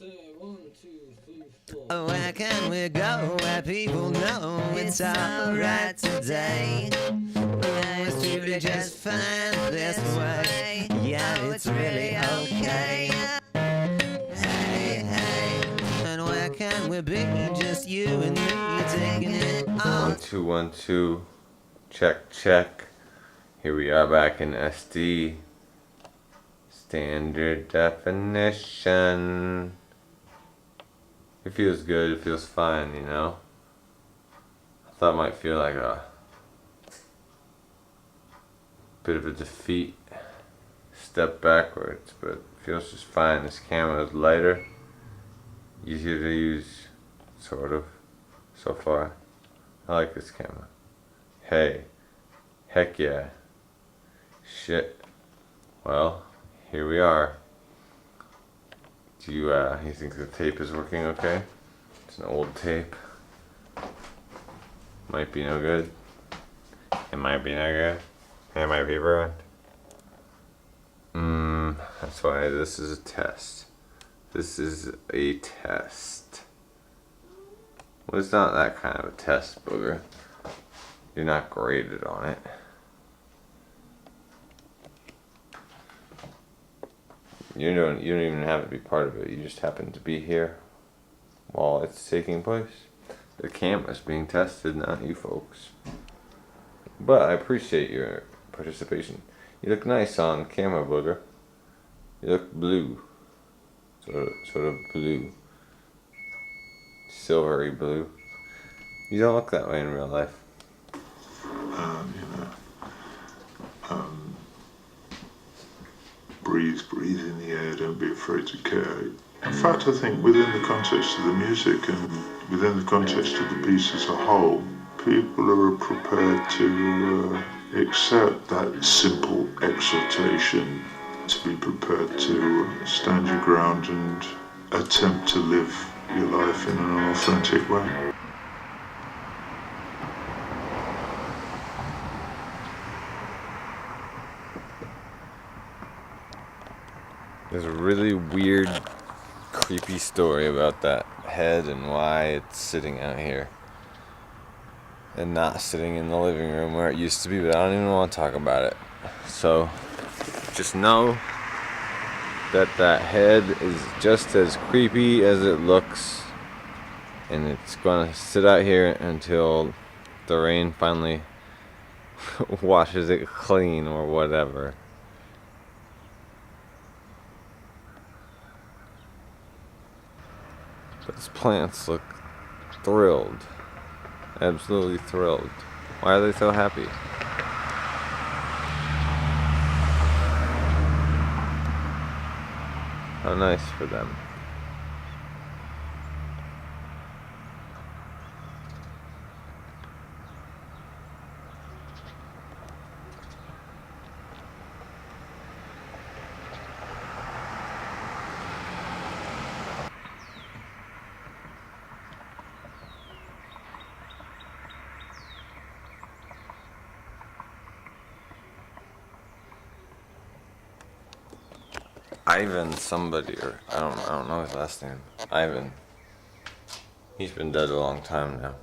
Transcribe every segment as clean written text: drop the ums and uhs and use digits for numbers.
say 1, 2, 3, 4. Where can we go where people know it's alright today? It's really just fine this way. Yeah, it's really okay. Hey, hey. And where can we be? Just you and me taking it all. 1 2 1 2. Check, check. Here we are back in SD. Standard definition. It feels good, it feels fine, you know? I thought it might feel like a bit of a defeat, step backwards, but it feels just fine. This camera is lighter, easier to use, sort of, so far. I like this camera. Hey, heck yeah. Shit. Well, here we are. Do you think the tape is working okay? It's an old tape. Might be no good. It might be no good. It might be ruined. That's why this is a test. This is a test. Well, it's not that kind of a test, booger. You're not graded on it. You don't even have to be part of it. You just happen to be here while it's taking place. The camera's being tested, not you folks. But I appreciate your participation. You look nice on camera, booger. You look blue. Sort of blue. Silvery blue. You don't look that way in real life. Breathe in the air, don't be afraid to care. In fact, I think within the context of the music and within the context of the piece as a whole, people are prepared to accept that simple exhortation, to be prepared to stand your ground and attempt to live your life in an authentic way. There's a really weird, creepy story about that head and why it's sitting out here and not sitting in the living room where it used to be, but I don't even want to talk about it. So just know that that head is just as creepy as it looks, and it's gonna sit out here until the rain finally washes it clean or whatever. Those plants look thrilled. Absolutely thrilled. Why are they so happy? How nice for them. Ivan somebody, or I don't know his last name. Ivan. He's been dead a long time now.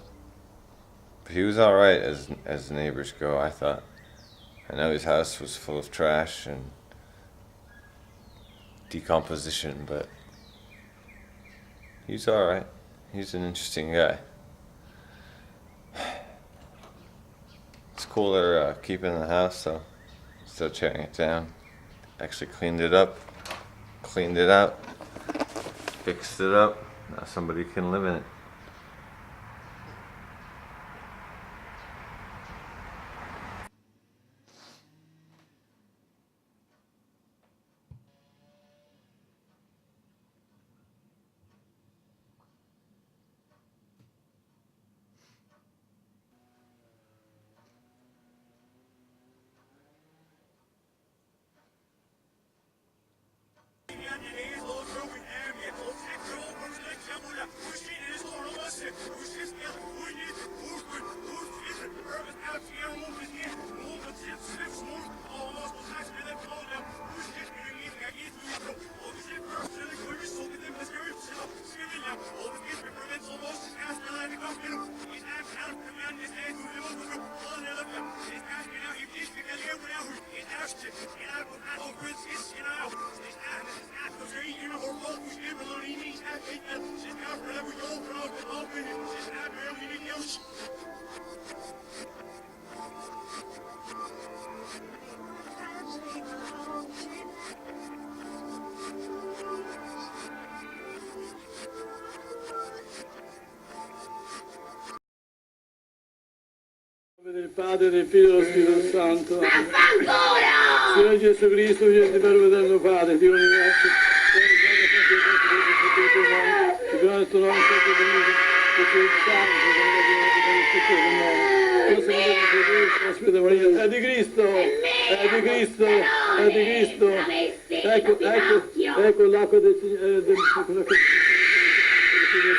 But he was alright as neighbors go, I thought. I know his house was full of trash and decomposition, but he's alright. He's an interesting guy. It's cool they're keeping the house, though. Still tearing it down. Actually cleaned it up. Cleaned it out, fixed it up, now somebody can live in it. Padre, del Figlio e dello Spirito Santo. Signore Gesù Cristo, vieni per eterno Padre, Dio universo. Il nostro nome è stato benedetto, che il santo, è di Cristo, è di Cristo, è di Cristo. Ecco l'acqua del Signore, del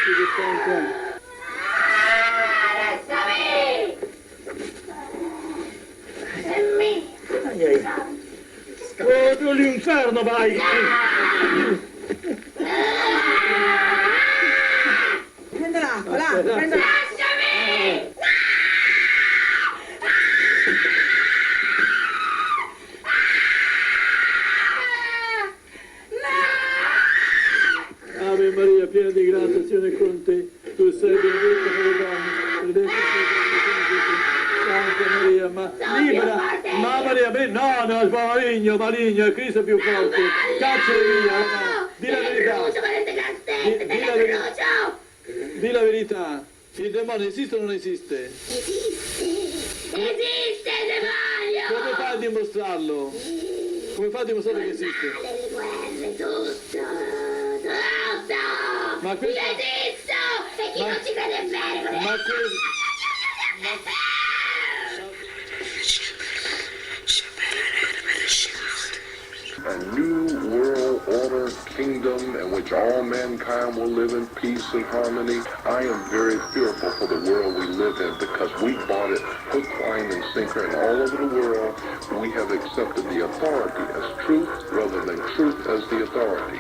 Spirito Santo. Oh, tu l'inferno vai! Prende l'acqua, là, prende l'acqua! Ave Maria, piena di grazia, Signore è con te. Tu sei benedetta fra le donne, benedetta Santa Maria, ma libera, ma Maria, no, maligno, è Cristo più forte. Cacciali via, no, di la verità. Di la verità. Il demonio esiste o non esiste? Esiste il demonio! Come fai a dimostrarlo? Come fai a dimostrare che esiste? Le guerre, tutto! Ma questo... Io esisto! E chi non ci crede è vero! Ma questo... A new world order kingdom in which all mankind will live in peace and harmony. I am very fearful for the world we live in because we bought it hook, line, and sinker, and all over the world we have accepted the authority as truth rather than truth as the authority.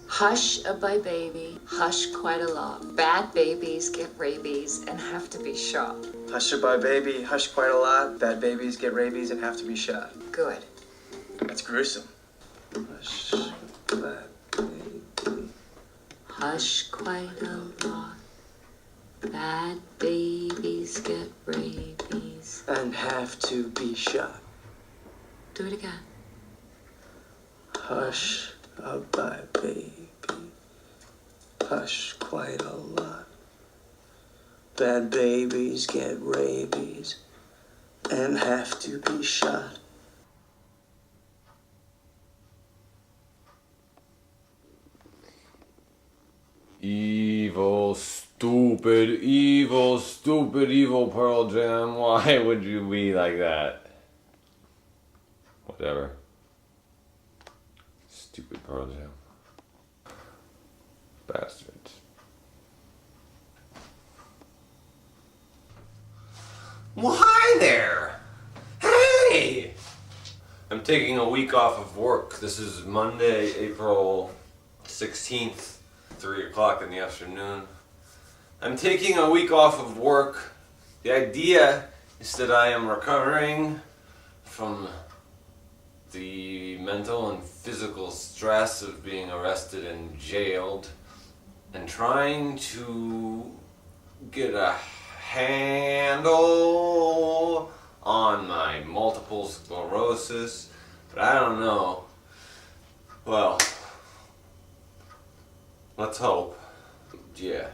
Hush by baby, hush quite a lot. Bad babies get rabies and have to be shot. Hush by baby, hush quite a lot. Bad babies get rabies and have to be shot. Good. That's gruesome. Hush, bad baby. Hush quite a lot. Bad babies get rabies. And have to be shot. Do it again. Hush by baby. Hush quite a lot. Bad babies get rabies and have to be shot. Evil, stupid, evil Pearl Jam. Why would you be like that? Whatever. Stupid Pearl Jam. Bastards. Well, hi there! Hey! I'm taking a week off of work. This is Monday, April 16th, 3 o'clock in the afternoon. I'm taking a week off of work. The idea is that I am recovering from the mental and physical stress of being arrested and jailed and trying to get a handle on my multiple sclerosis, but I don't know. Well, let's hope. Yeah.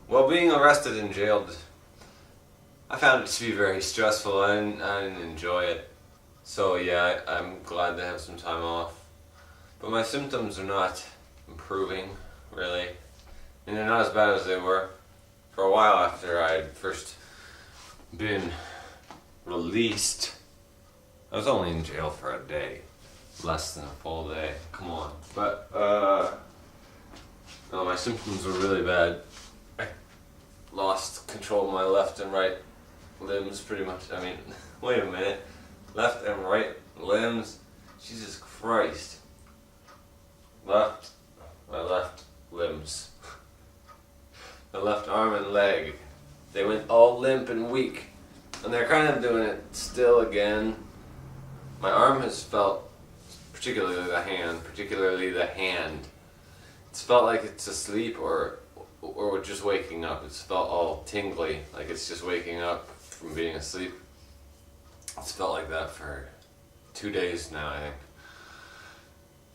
Well, being arrested and jailed, I found it to be very stressful. I didn't enjoy it. So yeah, I'm glad to have some time off. But my symptoms are not improving, really. And they're not as bad as they were. For a while after I had first been released, I was only in jail for a day. Less than a full day. Come on. But, no, my symptoms were really bad. I lost control of my left and right limbs pretty much. I mean, wait a minute. Left and right limbs? Jesus Christ. My left limbs. My left arm and leg. They went all limp and weak. And they're kind of doing it still again. My arm has felt, particularly the hand. It's felt like it's asleep or just waking up. It's felt all tingly, like it's just waking up from being asleep. It's felt like that for 2 days now, I think.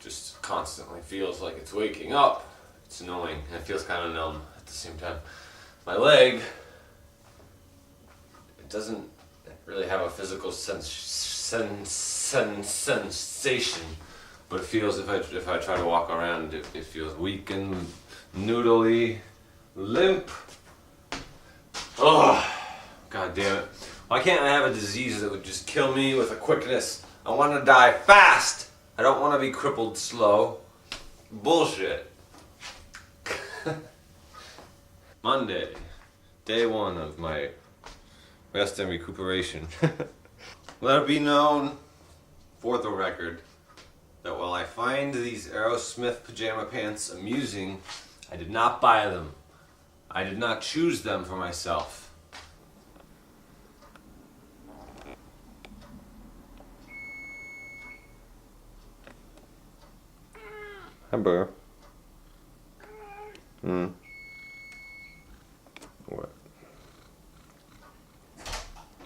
Just constantly feels like it's waking up. It's annoying, and it feels kind of numb at the same time. My leg doesn't really have a physical sensation, but it feels if I try to walk around, it feels weak and noodly, limp. Oh, god damn it! Why can't I have a disease that would just kill me with a quickness? I want to die fast. I don't want to be crippled slow. Bullshit. Monday, day 1 of my rest and recuperation. Let it be known, for the record, that while I find these Aerosmith pajama pants amusing, I did not buy them. I did not choose them for myself. Hi, bro. What?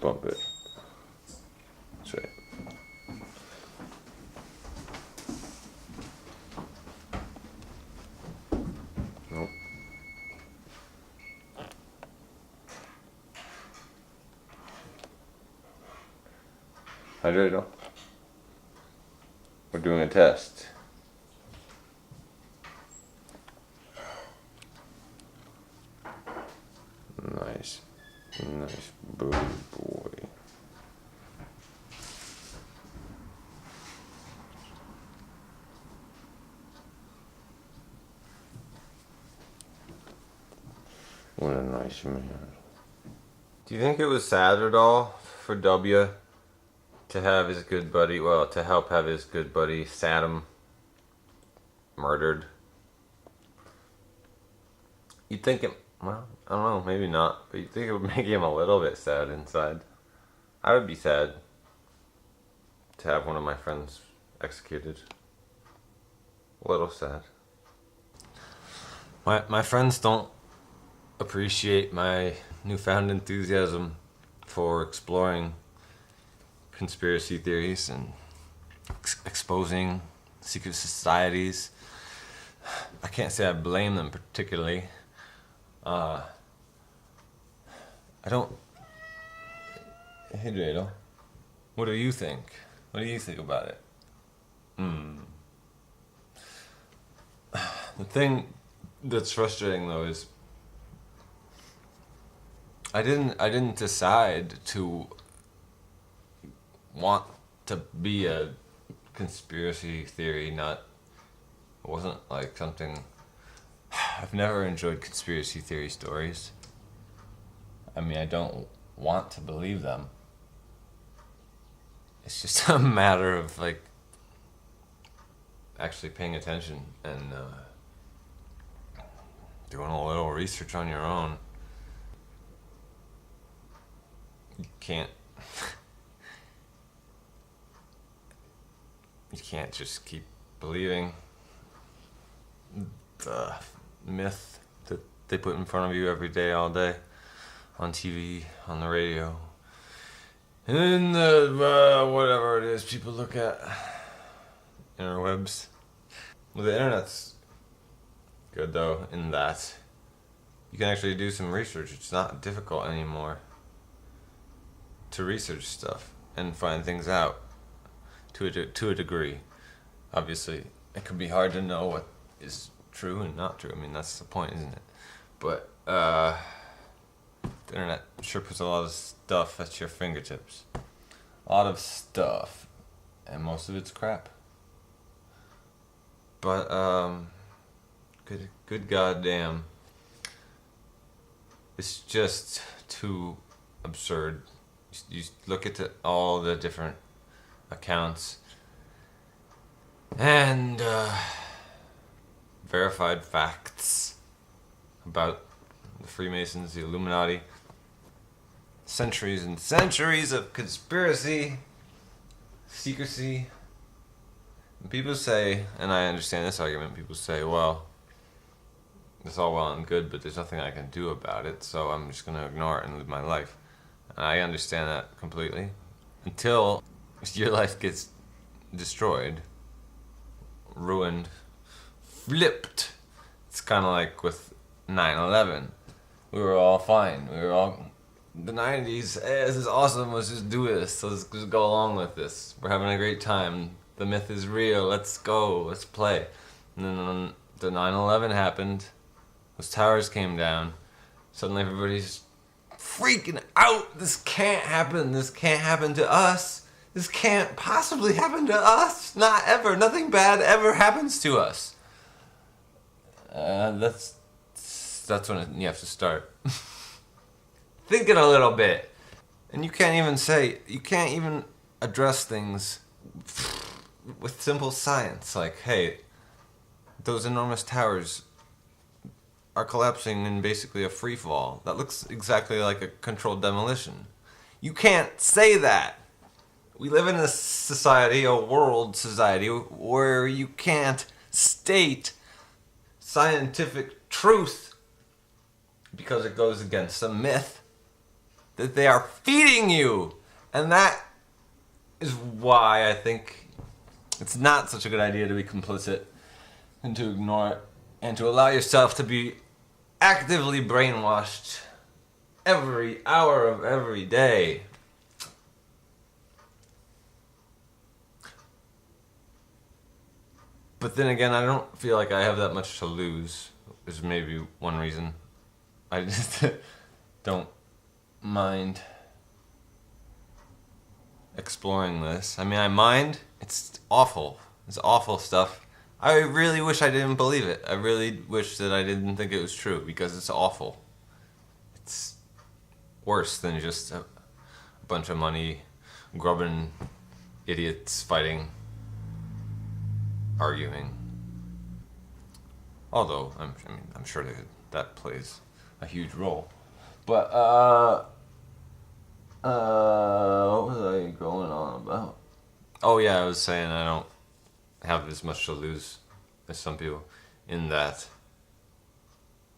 Bump it. That's right. Nope. Hydrate. We're doing a test. Nice. Nice booty boy. What a nice man. Do you think it was sad at all for W to have his good buddy, well, to help have his good buddy Saddam murdered? You'd think it, well, I don't know, maybe not, but you'd think it would make him a little bit sad inside. I would be sad to have one of my friends executed. A little sad. My friends don't appreciate my newfound enthusiasm for exploring conspiracy theories and exposing secret societies. I can't say I blame them particularly. I don't... Hey, Dreidel. What do you think? What do you think about it? The thing that's frustrating though is I didn't decide to want to be a conspiracy theory nut. It wasn't like something... I've never enjoyed conspiracy theory stories. I mean, I don't want to believe them. It's just a matter of like actually paying attention and doing a little research on your own. You can't just keep believing the myth that they put in front of you every day, all day, on TV, on the radio, and the whatever it is people look at, interwebs. Well, the internet's good though in that you can actually do some research. It's not difficult anymore to research stuff and find things out to a degree. Obviously, it can be hard to know what is true and not true. I mean, that's the point, isn't it? But the internet sure puts a lot of stuff at your fingertips. A lot of stuff, and most of it's crap. But good goddamn, it's just too absurd. You look at all the different accounts and verified facts about the Freemasons, the Illuminati, centuries and centuries of conspiracy, secrecy. And people say, and I understand this argument, people say, well, it's all well and good, but there's nothing I can do about it, so I'm just going to ignore it and live my life. And I understand that completely. Until your life gets destroyed, ruined, flipped. It's kind of like with 9/11. We were all fine. We were all the 90s, hey, this is awesome, let's just do this, let's just go along with this. We're having a great time. The myth is real, let's go, let's play. And then the 9/11 happened, those towers came down, suddenly everybody's freaking out. This can't happen to us. This can't possibly happen to us. Not ever. Nothing bad ever happens to us. That's when you have to start thinking a little bit. And you can't even address things with simple science. Like, hey, those enormous towers are collapsing in basically a free fall. That looks exactly like a controlled demolition. You can't say that. We live in a society, a world society, where you can't state scientific truth because it goes against a myth that they are feeding you. And that is why I think it's not such a good idea to be complicit and to ignore it and to allow yourself to be actively brainwashed every hour of every day. But then again, I don't feel like I have that much to lose, is maybe one reason. I just don't mind exploring this. I mean, I mind. It's awful. It's awful stuff. I really wish I didn't believe it. I really wish that I didn't think it was true, because it's awful. It's worse than just a bunch of money grubbing idiots fighting, arguing. Although I'm sure that plays a huge role. But what was I going on about? Oh yeah, I was saying I don't have as much to lose as some people, in that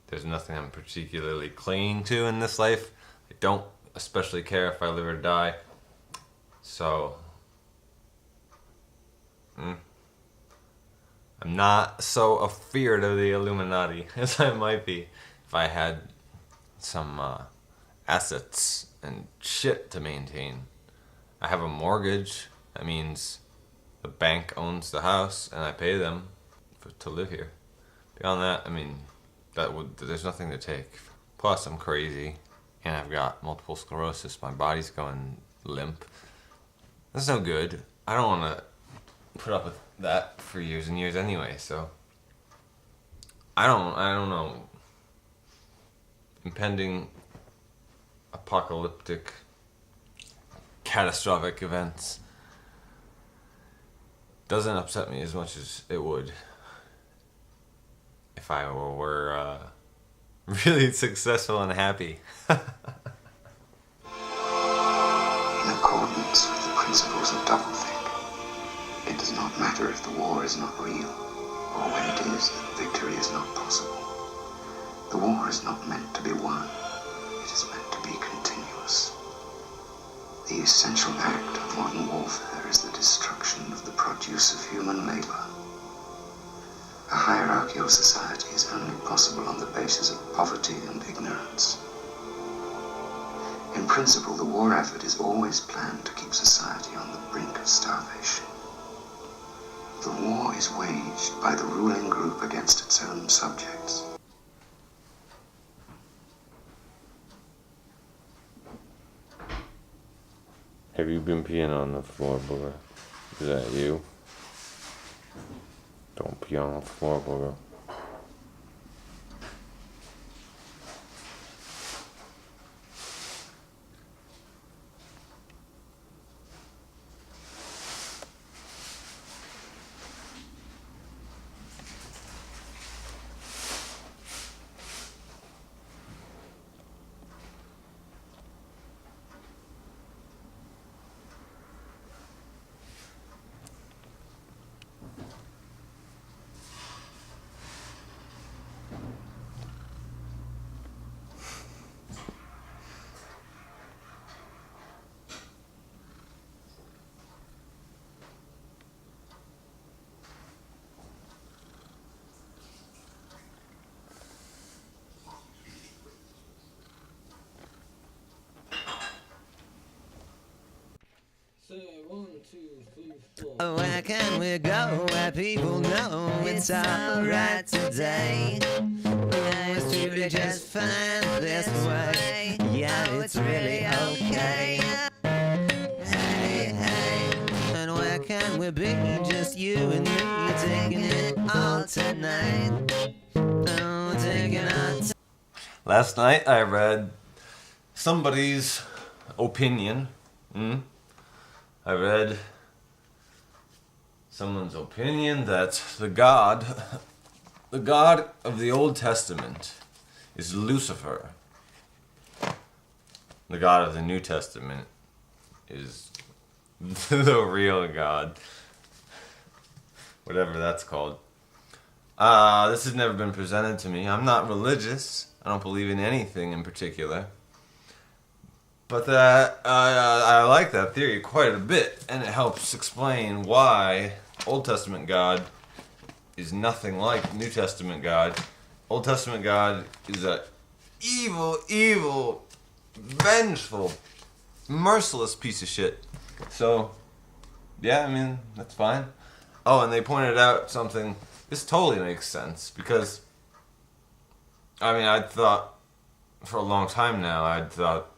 there's nothing I'm particularly clinging to in this life. I don't especially care if I live or die. So I'm not so afeared of the Illuminati as I might be if I had some assets and shit to maintain. I have a mortgage. That means the bank owns the house and I pay them to live here. Beyond that, I mean, there's nothing to take. Plus, I'm crazy and I've got multiple sclerosis. My body's going limp. That's no good. I don't want to put up with that for years and years anyway, so I don't know. Impending apocalyptic catastrophic events doesn't upset me as much as it would if I were really successful and happy. In accordance with the principles of doublethink, it does not matter if the war is not real, or when it is that victory is not possible. The war is not meant to be won, it is meant to be continuous. The essential act of modern warfare is the destruction of the produce of human labor. A hierarchical society is only possible on the basis of poverty and ignorance. In principle, the war effort is always planned to keep society on the brink of starvation. The war is waged by the ruling group against its own subjects. Have you been peeing on the floor, Booger? Is that you? Don't pee on the floor, Booger. Where can we go where people know it's alright today? It's truly just fine this way. Yeah, it's really okay. Hey, hey. And where can we be? Just you and me taking it all tonight. Oh, taking our time. Last night I read somebody's opinion. I read someone's opinion that the God of the Old Testament is Lucifer. The God of the New Testament is the real God. Whatever that's called. This has never been presented to me. I'm not religious. I don't believe in anything in particular. But I like that theory quite a bit, and it helps explain why Old Testament God is nothing like New Testament God. Old Testament God is a evil, vengeful, merciless piece of shit. So, yeah, I mean, that's fine. Oh, and they pointed out something. This totally makes sense, because, I mean, I'd thought, for a long time now, I'd thought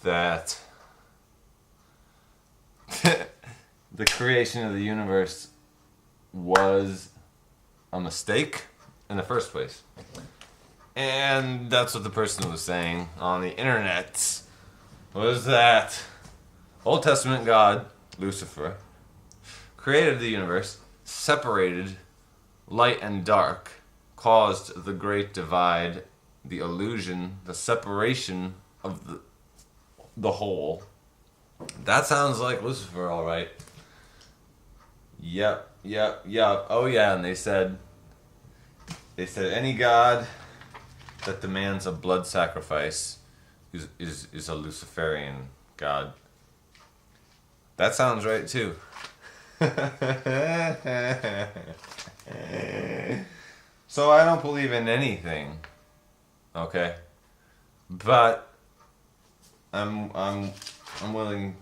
that the creation of the universe was a mistake in the first place. And that's what the person was saying on the internet, was that Old Testament God, Lucifer, created the universe, separated light and dark, caused the great divide, the illusion, the separation of the whole. That sounds like Lucifer, all right. Yep. Oh yeah, and they said any god that demands a blood sacrifice is a Luciferian god. That sounds right too. So I don't believe in anything, okay? But I'm willing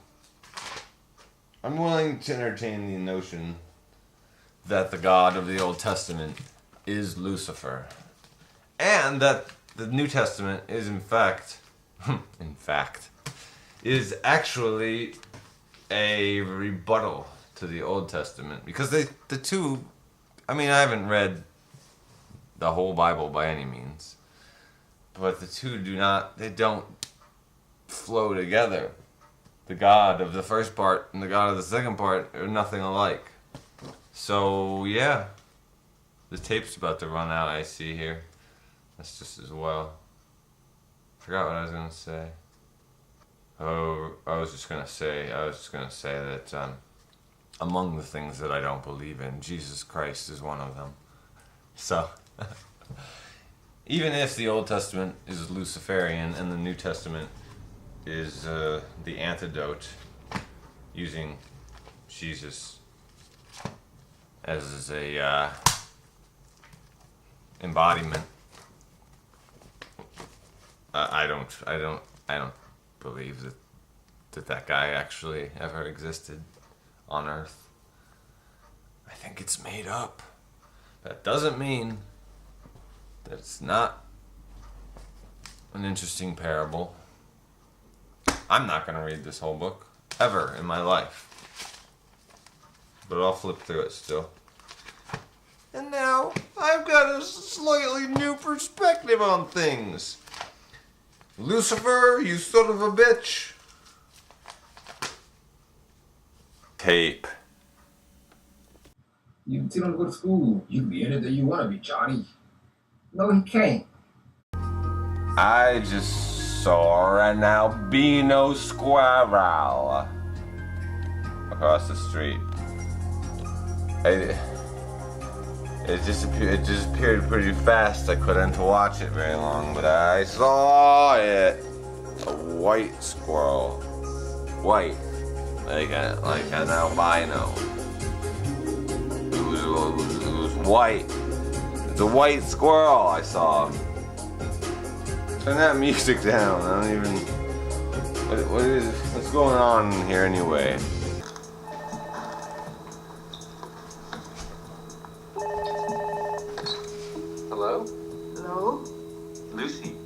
to entertain the notion that the God of the Old Testament is Lucifer, and that the New Testament is is actually a rebuttal to the Old Testament, because the two, I mean, I haven't read the whole Bible by any means, but the two don't flow together. The God of the first part and the God of the second part are nothing alike. So yeah, the tape's about to run out, I see here. That's just as well. Forgot what I was gonna say. Oh, I was just gonna say that among the things that I don't believe in, Jesus Christ is one of them. So, even if the Old Testament is Luciferian and the New Testament is the antidote, using Jesus as a embodiment, I don't believe that guy actually ever existed on Earth. I think it's made up. That doesn't mean that it's not an interesting parable. I'm not going to read this whole book, ever in my life. But I'll flip through it still. And now, I've got a slightly new perspective on things. Lucifer, you son of a bitch. Tape. You still don't go to school. You can be anything you want to be, Johnny. No, he can't. I just saw an albino squirrel across the street. It disappeared pretty fast. I couldn't watch it very long, but I saw it. A white squirrel. White. Like an albino. It was white. It's a white squirrel I saw. Turn that music down. I don't even... What's going on here anyway? Hello? Lucy.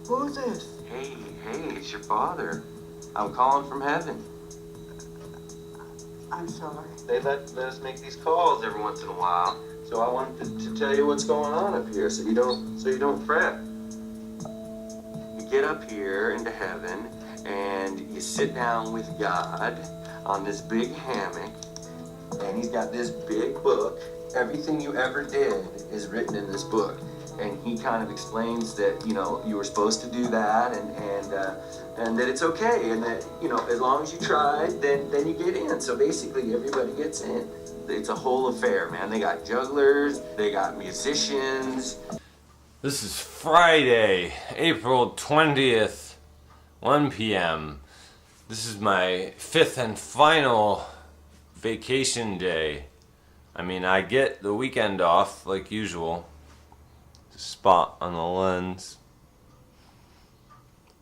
Who's this? Hey, it's your father. I'm calling from heaven. I'm sorry. They let us make these calls every once in a while, so I wanted to tell you what's going on up here, so you don't fret. You get up here into heaven, and you sit down with God on this big hammock, and he's got this big book. Everything you ever did is written in this book, and he kind of explains that, you know, you were supposed to do that, and that it's okay, and that, you know, as long as you tried, then you get in. So basically everybody gets in. It's a whole affair, man. They got jugglers, they got musicians. This is Friday, April 20th, 1 p.m. This is my 5th and final vacation day. I mean, I get the weekend off like usual. Spot on the lens.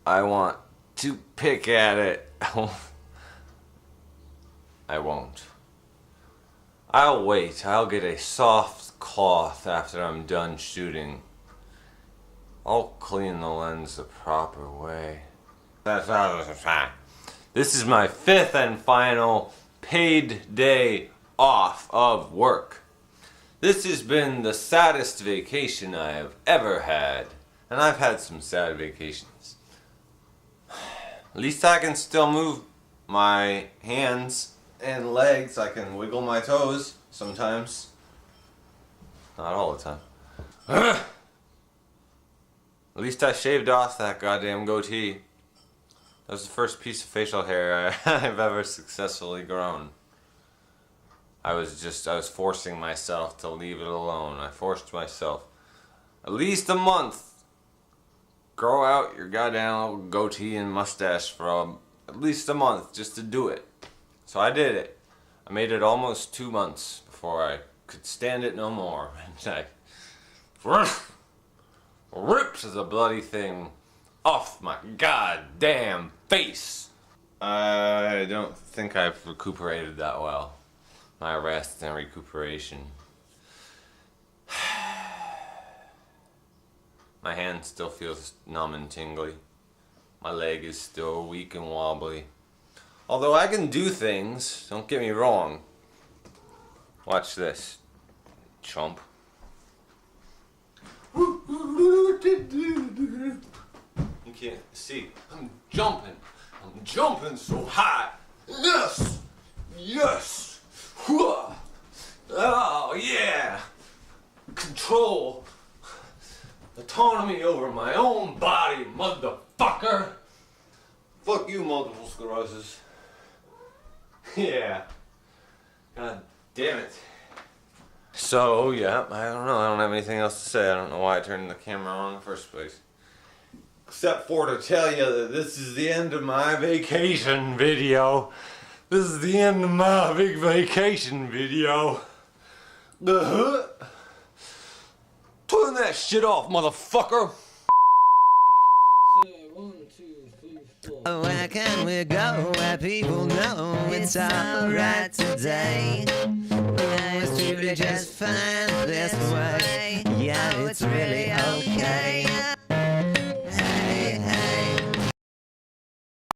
I want to pick at it. I won't. I'll wait. I'll get a soft cloth after I'm done shooting. I'll clean the lens the proper way. This is my 5th and final paid day off of work. This has been the saddest vacation I have ever had. And I've had some sad vacations. At least I can still move my hands and legs. I can wiggle my toes sometimes. Not all the time. At least I shaved off that goddamn goatee. That was the first piece of facial hair I've ever successfully grown. I was forcing myself to leave it alone. I forced myself. At least a month. Grow out your goddamn goatee and mustache for at least a month just to do it. So I did it. I made it almost 2 months before I could stand it no more. And I ripped the bloody thing off my goddamn face. I don't think I've recuperated that well. My rest and recuperation. My hand still feels numb and tingly. My leg is still weak and wobbly. Although I can do things, don't get me wrong. Watch this, chump. You can't see. I'm jumping so high. Yes! Yes! Oh yeah! Control. Autonomy over my own body, motherfucker! Fuck you, multiple sclerosis. Yeah. God damn it. So, yeah, I don't know. I don't have anything else to say. I don't know why I turned the camera on in the first place. Except for to tell you that this is the end of my vacation video. This is the end of my big vacation video. Turn that shit off, motherfucker! So, 1, 2, 3, 4. Where can we go where people know it's alright today? It's truly just fine this way. Yeah, it's really